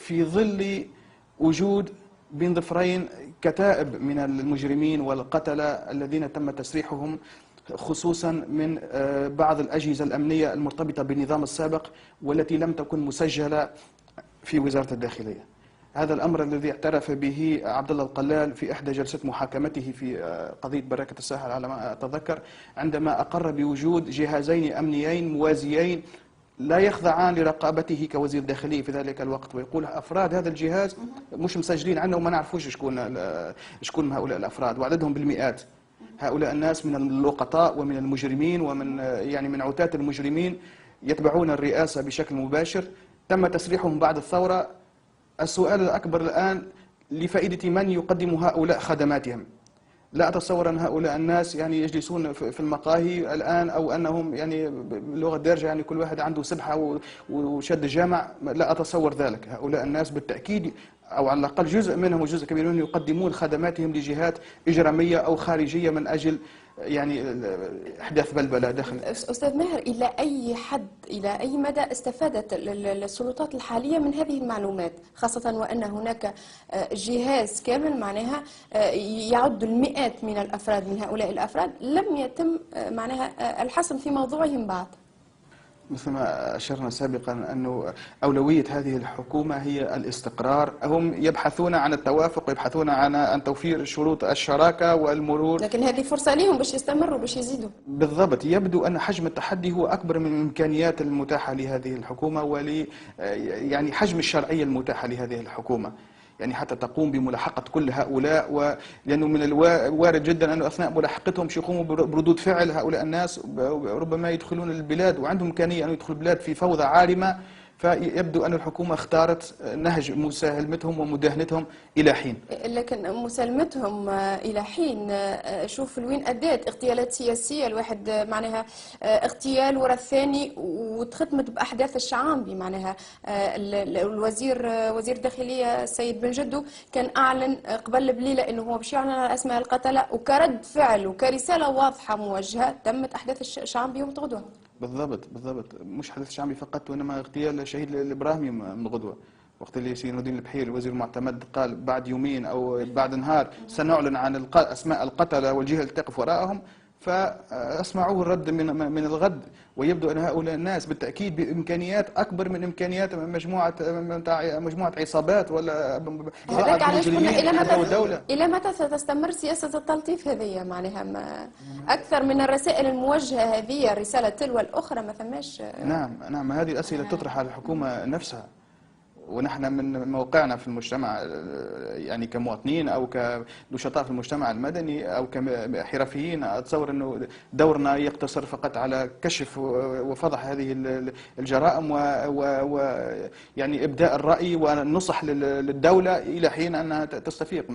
في ظل وجود بين ظفرين كتائب من المجرمين والقتلة الذين تم تسريحهم، خصوصا من بعض الأجهزة الأمنية المرتبطة بالنظام السابق والتي لم تكن مسجلة في وزارة الداخلية. هذا الأمر الذي اعترف به عبد الله القلال في إحدى جلسات محاكمته في قضية بركة الساحل على ما أتذكر، عندما أقر بوجود جهازين أمنيين موازيين لا يخضعان لرقابته كوزير داخلية في ذلك الوقت، ويقول أفراد هذا الجهاز مش مسجلين عنه وما نعرفوش شكون هؤلاء الأفراد، وعددهم بالمئات. هؤلاء الناس من اللقطاء ومن المجرمين ومن من عتاة المجرمين يتبعون الرئاسة بشكل مباشر، تم تسريحهم بعد الثورة. السؤال الأكبر الآن لفائدة من يقدم هؤلاء خدماتهم؟ لا أتصور أن هؤلاء الناس يجلسون في المقاهي الآن، أو أنهم باللغة الدارجة كل واحد عنده سبحة وشد جامع. لا أتصور ذلك. هؤلاء الناس بالتأكيد، أو على الأقل جزء منهم وجزء كبير منهم، يقدمون خدماتهم لجهات إجرامية أو خارجية من أجل إحداث بلبلة داخل. أستاذ ماهر، إلى أي حد، إلى أي مدى استفادت السلطات الحالية من هذه المعلومات، خاصة وأن هناك جهاز كامل معناها يعد المئات من الأفراد من هؤلاء الأفراد لم يتم معناها الحسم في موضوعهم بعد؟ مثل ما أشرنا سابقا أنه أولوية هذه الحكومة هي الاستقرار. هم يبحثون عن التوافق ويبحثون عن توفير شروط الشراكة والمرور، لكن هذه فرصة لهم باش يستمروا باش يزيدوا. بالضبط. يبدو أن حجم التحدي هو أكبر من الإمكانيات المتاحة لهذه الحكومة حجم الشرعية المتاحة لهذه الحكومة، حتى تقوم بملاحقة كل هؤلاء. لأنه من الوارد جدا أنه أثناء ملاحقتهم يقوموا بردود فعل هؤلاء الناس، ربما يدخلون البلاد وعندهم إمكانية أن يدخلوا البلاد في فوضى عارمة. فيبدو أن الحكومة اختارت نهج مسالمتهم ومداهنتهم إلى حين. لكن مسالمتهم إلى حين، شوف لوين أدت اغتيالات سياسية، الواحد معناها اغتيال ورا الثاني، وتختمت بأحداث الشعامبي. معناها وزير الداخلية السيد بن جدو كان أعلن قبل بليلة أنه هو باش يعلن على أسماء القتلة، وكرد فعل وكرسالة واضحة موجهة تمت أحداث الشعامبي يوم غدوة. بالضبط. مش حدث شعبي فقط، وإنما اغتيال الشهيد الإبراهيمي من غدوة، وقت اللي سيد الدين البحيري الوزير المعتمد قال بعد يومين أو بعد نهار سنعلن عن أسماء القتلة والجهة اللي تقف وراءهم، فأسمعوه الرد من الغد. ويبدو أن هؤلاء الناس بالتأكيد بإمكانيات أكبر من إمكانيات مجموعة عصابات ولا هذاك علاش قلنا إلى متى ستستمر سياسة التلطيف هذه؟ معناها أكثر من الرسائل الموجهة هذه، رسالة تلو الأخرى ما ثماش. نعم، هذه الأسئلة تطرح على الحكومة نفسها. ونحن من موقعنا في المجتمع كمواطنين أو كنشطاء في المجتمع المدني أو كحرفيين، أتصور أنه دورنا يقتصر فقط على كشف وفضح هذه الجرائم إبداء الرأي والنصح للدولة إلى حين أنها تستفيق.